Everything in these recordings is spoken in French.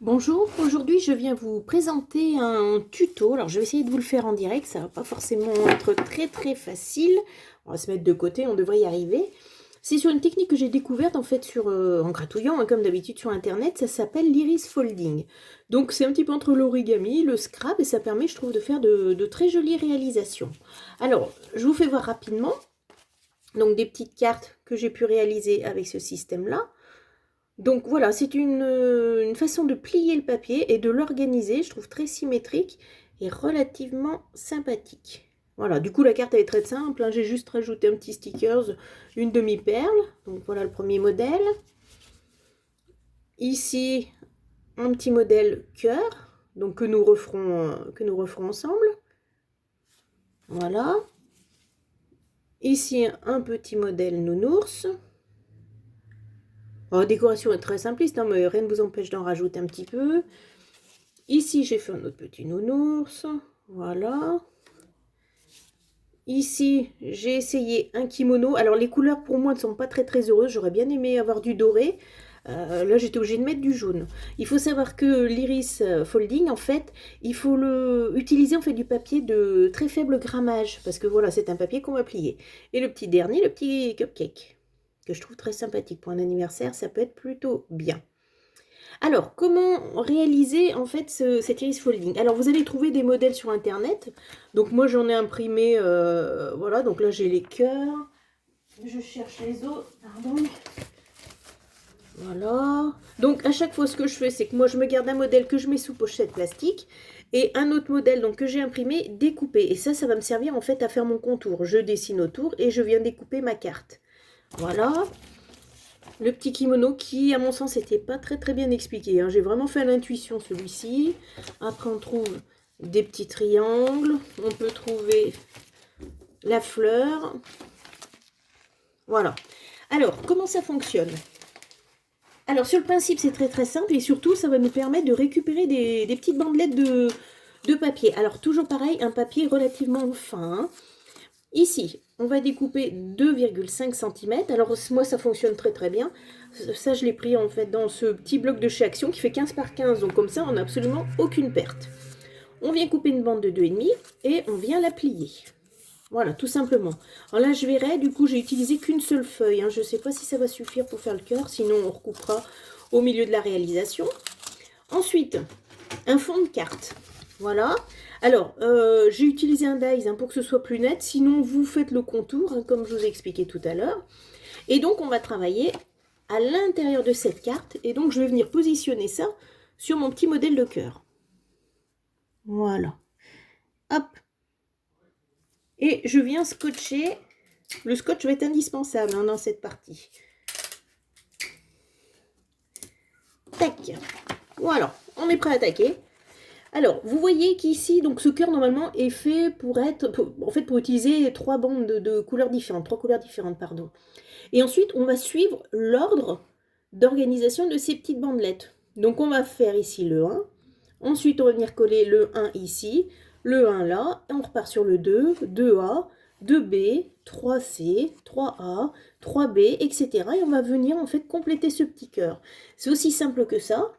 Bonjour, aujourd'hui je viens vous présenter un tuto. Alors je vais essayer de vous le faire en direct, ça va pas forcément être très facile. On va se mettre de côté, on devrait y arriver. C'est sur une technique que j'ai découverte en fait en gratouillant, hein, comme d'habitude sur internet, ça s'appelle l'iris folding. Donc c'est un petit peu entre l'origami, le scrap et ça permet je trouve de faire de très jolies réalisations. Alors je vous fais voir rapidement donc des petites cartes que j'ai pu réaliser avec ce système-là. Donc voilà, c'est une façon de plier le papier et de l'organiser, je trouve très symétrique et relativement sympathique. Voilà, du coup la carte elle est très simple, hein, j'ai juste rajouté un petit stickers, une demi-perle, donc voilà le premier modèle. Ici, un petit modèle cœur, donc que nous referons ensemble. Voilà. Ici, un petit modèle nounours. La décoration est très simpliste, hein, mais rien ne vous empêche d'en rajouter un petit peu. Ici, j'ai fait un autre petit nounours. Voilà. Ici, j'ai essayé un kimono. Alors, les couleurs, pour moi, ne sont pas très heureuses. J'aurais bien aimé avoir du doré. Là, j'étais obligée de mettre du jaune. Il faut savoir que l'iris folding, en fait, il faut utiliser en fait, du papier de très faible grammage. Parce que voilà, c'est un papier qu'on va plier. Et le petit dernier, le petit cupcake, que je trouve très sympathique pour un anniversaire, ça peut être plutôt bien. Alors, comment réaliser en fait cet iris folding? Alors, vous allez trouver des modèles sur internet. Donc, moi, j'en ai imprimé, voilà. Donc là, j'ai les cœurs. Je cherche les autres, pardon. Voilà. Donc, à chaque fois, ce que je fais, c'est que moi, je me garde un modèle que je mets sous pochette plastique et un autre modèle donc que j'ai imprimé découpé. Et ça va me servir en fait à faire mon contour. Je dessine autour et je viens découper ma carte. Voilà. Le petit kimono qui, à mon sens, n'était pas très bien expliqué. Hein. J'ai vraiment fait à l'intuition celui-ci. Après, on trouve des petits triangles. On peut trouver la fleur. Voilà. Alors, comment ça fonctionne? Alors, sur le principe, c'est très simple. Et surtout, ça va nous permettre de récupérer des petites bandelettes de papier. Alors, toujours pareil, un papier relativement fin. Ici, on va découper 2,5 cm. Alors moi, ça fonctionne très bien. Ça, je l'ai pris en fait dans ce petit bloc de chez Action qui fait 15 par 15. Donc comme ça, on n'a absolument aucune perte. On vient couper une bande de 2,5 et on vient la plier. Voilà, tout simplement. Alors là, je verrai, du coup, j'ai utilisé qu'une seule feuille. Hein. Je ne sais pas si ça va suffire pour faire le cœur, sinon on recoupera au milieu de la réalisation. Ensuite, un fond de carte. Voilà. Alors, j'ai utilisé un dies hein, pour que ce soit plus net. Sinon, vous faites le contour, hein, comme je vous ai expliqué tout à l'heure. Et donc, on va travailler à l'intérieur de cette carte. Et donc, je vais venir positionner ça sur mon petit modèle de cœur. Voilà. Hop. Et je viens scotcher. Le scotch va être indispensable hein, dans cette partie. Tac. Voilà. On est prêt à attaquer. Alors, vous voyez qu'ici, donc ce cœur normalement est fait pour pour utiliser trois bandes de couleurs différentes, trois couleurs différentes, pardon. Et ensuite, on va suivre l'ordre d'organisation de ces petites bandelettes. Donc, on va faire ici le 1. Ensuite, on va venir coller le 1 ici, le 1 là, et on repart sur le 2, 2A, 2B, 3C, 3A, 3B, etc. Et on va venir en fait compléter ce petit cœur. C'est aussi simple que ça.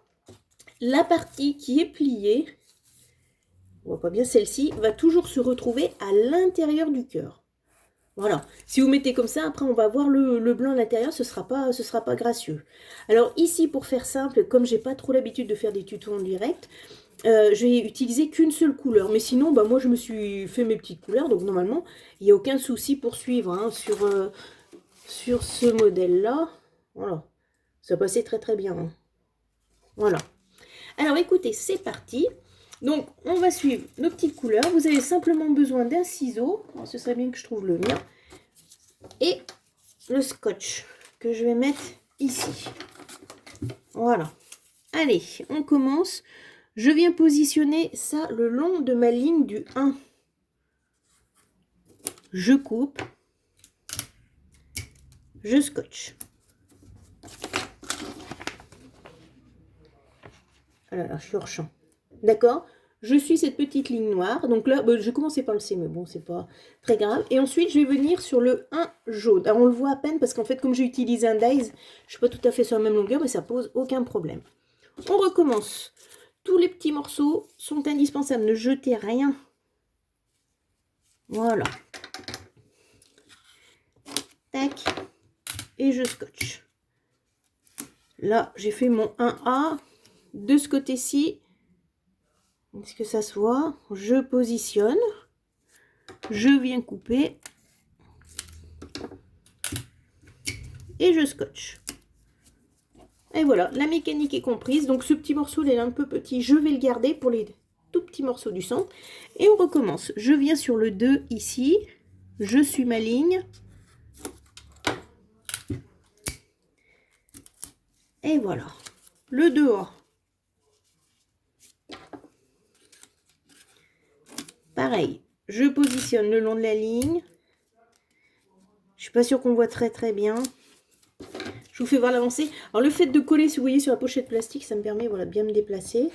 La partie qui est pliée, on voit pas bien celle-ci, va toujours se retrouver à l'intérieur du cœur. Voilà. Si vous mettez comme ça, après on va voir le blanc à l'intérieur, ce sera pas gracieux. Alors ici, pour faire simple, comme j'ai pas trop l'habitude de faire des tutos en direct, je vais utiliser qu'une seule couleur. Mais sinon, bah, moi je me suis fait mes petites couleurs, donc normalement, il n'y a aucun souci pour suivre hein, sur ce modèle-là. Voilà. Ça passait très bien. Hein. Voilà. Alors écoutez, c'est parti. Donc, on va suivre nos petites couleurs. Vous avez simplement besoin d'un ciseau. Alors, ce serait bien que je trouve le mien. Et le scotch que je vais mettre ici. Voilà. Allez, on commence. Je viens positionner ça le long de ma ligne du 1. Je coupe. Je scotche. Alors, je suis hors champ. D'accord? Je suis cette petite ligne noire. Donc là, je vais commencer par le C, mais bon, c'est pas très grave. Et ensuite, je vais venir sur le 1 jaune. Alors, on le voit à peine parce qu'en fait, comme j'ai utilisé un dies, je ne suis pas tout à fait sur la même longueur, mais ça pose aucun problème. On recommence. Tous les petits morceaux sont indispensables. Ne jetez rien. Voilà. Tac. Et je scotche. Là, j'ai fait mon 1A. De ce côté-ci, est-ce que ça se voit? Je positionne. Je viens couper. Et je scotche. Et voilà, la mécanique est comprise. Donc ce petit morceau, il est un peu petit. Je vais le garder pour les tout petits morceaux du centre. Et on recommence. Je viens sur le 2 ici. Je suis ma ligne. Et voilà. Le 2A. Pareil. Je positionne le long de la ligne. Je suis pas sûre qu'on voit très bien. Je vous fais voir l'avancée. Alors le fait de coller, si vous voyez, sur la pochette plastique, ça me permet, voilà, de bien me déplacer.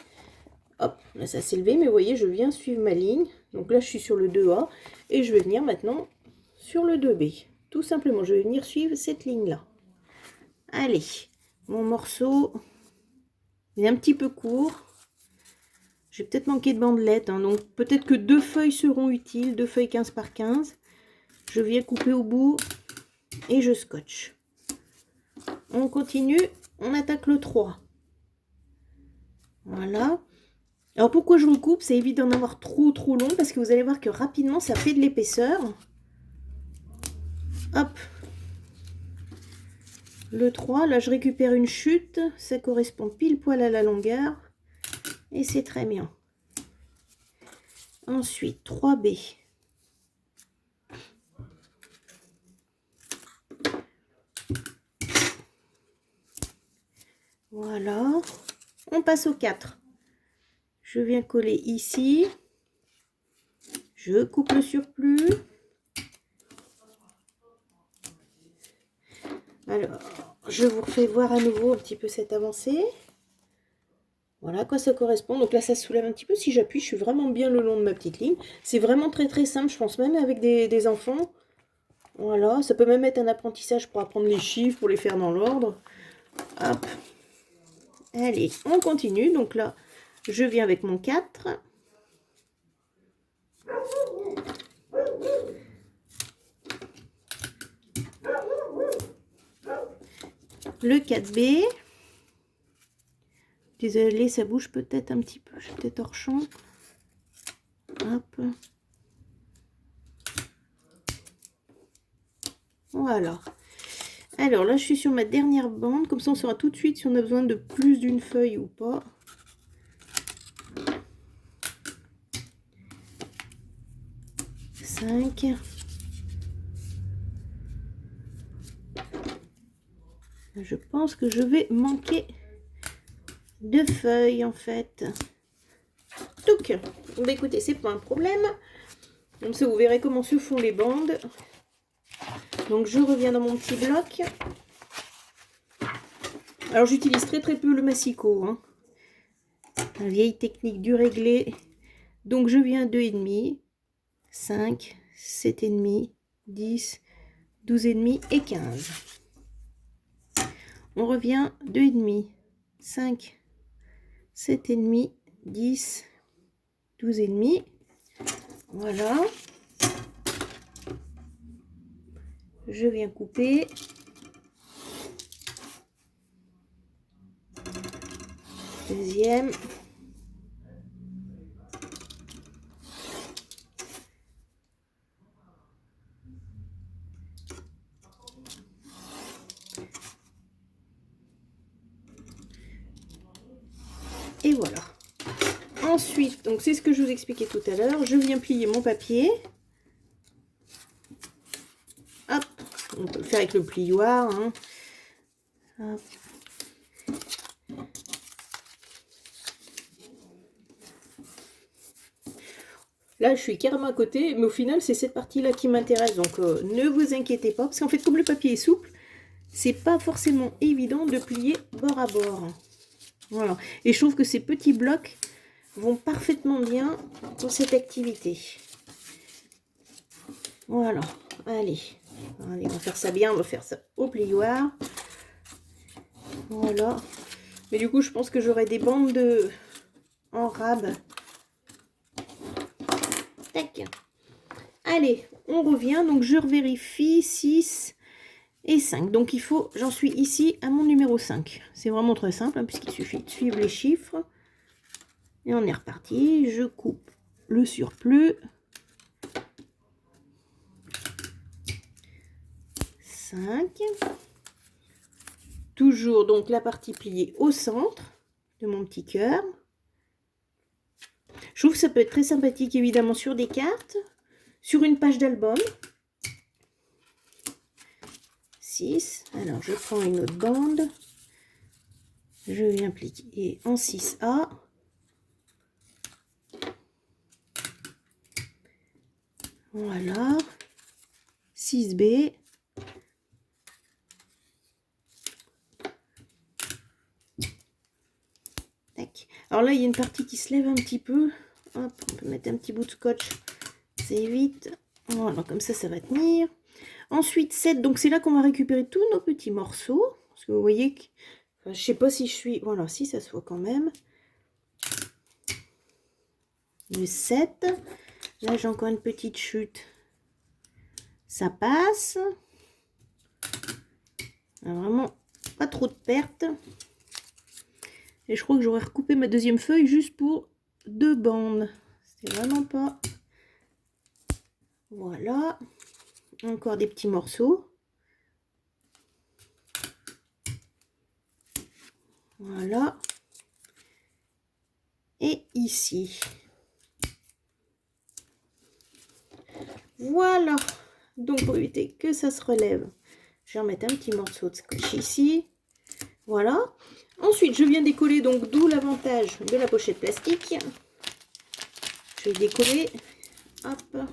Hop, là ça s'est levé, mais vous voyez, je viens suivre ma ligne. Donc là, je suis sur le 2A et je vais venir maintenant sur le 2B. Tout simplement, je vais venir suivre cette ligne-là. Allez, mon morceau, il est un petit peu court. J'ai peut-être manqué de bandelettes, hein, donc peut-être que 2 feuilles seront utiles, 2 feuilles 15 par 15. Je viens couper au bout et je scotche. On continue, on attaque le 3. Voilà. Alors pourquoi je recoupe? Ça évite d'en avoir trop long parce que vous allez voir que rapidement ça fait de l'épaisseur. Hop. Le 3, là je récupère une chute, ça correspond pile poil à la longueur et c'est très bien. Ensuite 3B. Voilà. On passe au 4. Je viens coller ici. Je coupe le surplus. Alors, je vous refais voir à nouveau un petit peu cette avancée. Voilà à quoi ça correspond. Donc là, ça se soulève un petit peu. Si j'appuie, je suis vraiment bien le long de ma petite ligne. C'est vraiment très simple, je pense, même avec des enfants. Voilà, ça peut même être un apprentissage pour apprendre les chiffres, pour les faire dans l'ordre. Hop. Allez, on continue. Donc là, je viens avec mon 4. Le 4B. Désolée, ça bouge peut-être un petit peu. Je suis peut-être hors champ. Hop. Voilà. Alors là, je suis sur ma dernière bande. Comme ça, on saura tout de suite si on a besoin de plus d'une feuille ou pas. Je pense que je vais manquer de feuilles en fait. Donc, bah écoutez, c'est pas un problème. Comme ça, vous verrez comment se font les bandes. Donc, je reviens dans mon petit bloc. Alors, j'utilise très peu le massicot. Hein. La vieille technique du réglé. Donc, je viens 2,5, 5, 7,5, 10, 12,5 et 15. On revient 2,5, 5, 7,5, 10, 12,5. Voilà. Je viens couper. Deuxième. Et voilà. Ensuite, donc c'est ce que je vous expliquais tout à l'heure, je viens plier mon papier. Hop, on peut le faire avec le plioir. Hein. Hop. Là, je suis carrément à côté, mais au final, c'est cette partie-là qui m'intéresse. Donc, ne vous inquiétez pas, parce qu'en fait, comme le papier est souple, c'est pas forcément évident de plier bord à bord. Voilà. Et je trouve que ces petits blocs vont parfaitement bien pour cette activité. Voilà. Allez, on va faire ça bien, on va faire ça au plioir. Voilà. Mais du coup, je pense que j'aurai des bandes de... en rab. Tac. Allez, on revient. Donc, je revérifie 6 et 5. Donc, il faut... J'en suis ici à mon numéro 5. C'est vraiment très simple, hein, puisqu'il suffit de suivre les chiffres. Et on est reparti. Je coupe le surplus. 5. Toujours donc la partie pliée au centre de mon petit cœur. Je trouve que ça peut être très sympathique évidemment sur des cartes, sur une page d'album. 6. Alors je prends une autre bande. Je viens plier en 6A. Voilà. 6B. Tac. Alors là, il y a une partie qui se lève un petit peu. Hop, on peut mettre un petit bout de scotch. Ça évite. Voilà, comme ça va tenir. Ensuite, 7. Donc, c'est là qu'on va récupérer tous nos petits morceaux. Parce que vous voyez que... Enfin, je sais pas si je suis... Voilà, si ça se voit quand même. Le 7. Là, j'ai encore une petite chute. Ça passe. Vraiment, pas trop de pertes. Et je crois que j'aurais recoupé ma deuxième feuille juste pour 2 bandes. C'est vraiment pas... Voilà. Encore des petits morceaux. Voilà. Et ici. Voilà. Donc pour éviter que ça se relève, je vais remettre un petit morceau de scotch ici. Voilà. Ensuite, je viens décoller, donc d'où l'avantage de la pochette plastique. Je vais décoller. Hop.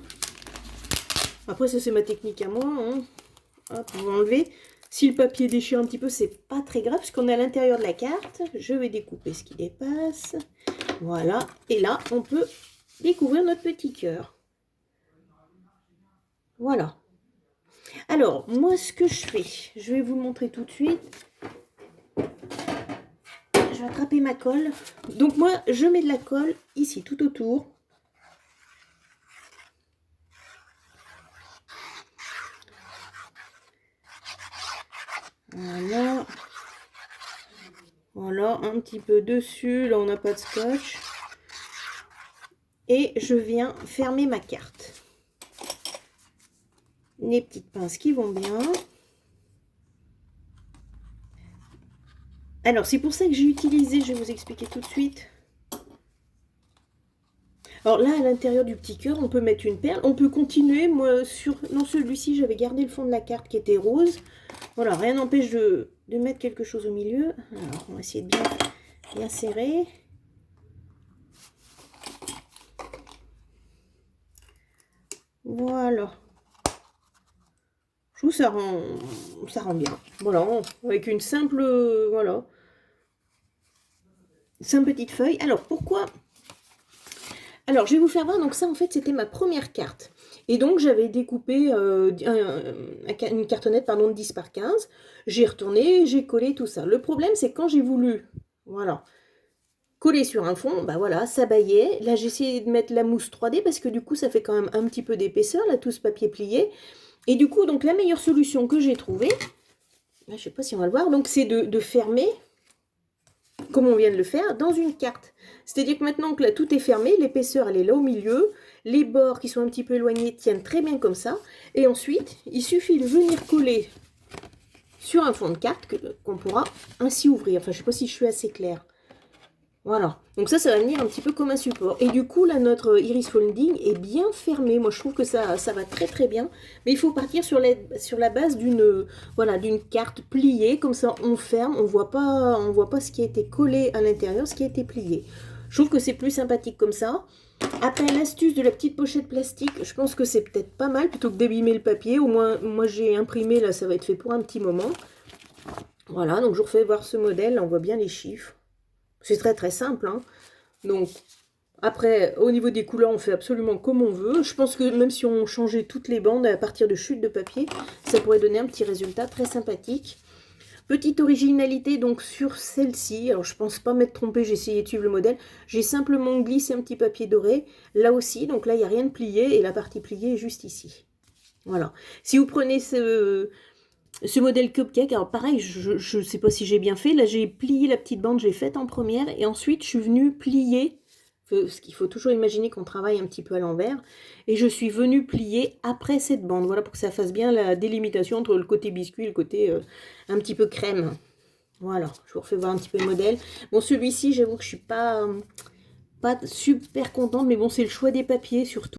Après, ça c'est ma technique à moi. Hein. Hop, on va enlever. Si le papier déchire un petit peu, c'est pas très grave, parce qu'on est à l'intérieur de la carte. Je vais découper ce qui dépasse. Voilà. Et là, on peut découvrir notre petit cœur. Voilà. Alors, moi, ce que je fais, je vais vous le montrer tout de suite. Je vais attraper ma colle. Donc, moi, je mets de la colle ici, tout autour. Voilà. Voilà, un petit peu dessus. Là, on n'a pas de scotch. Et je viens fermer ma carte. Les petites pinces qui vont bien. Alors, c'est pour ça que j'ai utilisé, je vais vous expliquer tout de suite. Alors là, à l'intérieur du petit cœur, on peut mettre une perle. On peut continuer. Moi, dans celui-ci, j'avais gardé le fond de la carte qui était rose. Voilà, rien n'empêche de mettre quelque chose au milieu. Alors, on va essayer de bien serrer. Voilà. Je trouve que ça rend bien. Voilà, avec une simple, voilà, 5 petites feuilles. Alors, pourquoi? Alors, je vais vous faire voir. Donc ça, en fait, c'était ma première carte. Et donc, j'avais découpé une cartonnette, pardon, de 10 par 15. J'ai retourné, j'ai collé tout ça. Le problème, c'est quand j'ai voulu, voilà, coller sur un fond, bah voilà, ça baillait. Là, j'ai essayé de mettre la mousse 3D parce que du coup, ça fait quand même un petit peu d'épaisseur, là, tout ce papier plié. Et du coup, donc, la meilleure solution que j'ai trouvée, je ne sais pas si on va le voir, donc c'est de fermer, comme on vient de le faire, dans une carte. C'est-à-dire que maintenant que là tout est fermé, l'épaisseur elle est là au milieu, les bords qui sont un petit peu éloignés tiennent très bien comme ça, et ensuite il suffit de venir coller sur un fond de carte qu'on pourra ainsi ouvrir. Enfin, je ne sais pas si je suis assez claire. Voilà, donc ça va venir un petit peu comme un support. Et du coup, là, notre iris folding est bien fermé. Moi, je trouve que ça va très très bien. Mais il faut partir sur la base d'une carte pliée. Comme ça, on ferme, on voit pas ce qui a été collé à l'intérieur, ce qui a été plié. Je trouve que c'est plus sympathique comme ça. Après, l'astuce de la petite pochette plastique, je pense que c'est peut-être pas mal plutôt que d'abîmer le papier. Au moins, moi, j'ai imprimé, là, ça va être fait pour un petit moment. Voilà, donc je vous refais voir ce modèle. Là, on voit bien les chiffres. C'est très très simple, hein. Donc, après, au niveau des couleurs, on fait absolument comme on veut. Je pense que même si on changeait toutes les bandes à partir de chutes de papier, ça pourrait donner un petit résultat très sympathique. Petite originalité donc sur celle-ci, alors je pense pas m'être trompée, j'ai essayé de suivre le modèle, j'ai simplement glissé un petit papier doré, là aussi, donc là il n'y a rien de plié, et la partie pliée est juste ici. Voilà. Si vous prenez ce modèle cupcake, alors pareil, je ne sais pas si j'ai bien fait, là j'ai plié la petite bande, j'ai faite en première, et ensuite je suis venue plier, parce qu'il faut toujours imaginer qu'on travaille un petit peu à l'envers, et je suis venue plier après cette bande, voilà, pour que ça fasse bien la délimitation entre le côté biscuit et le côté un petit peu crème. Voilà, je vous refais voir un petit peu le modèle. Bon, celui-ci, j'avoue que je suis pas super contente, mais bon, c'est le choix des papiers surtout.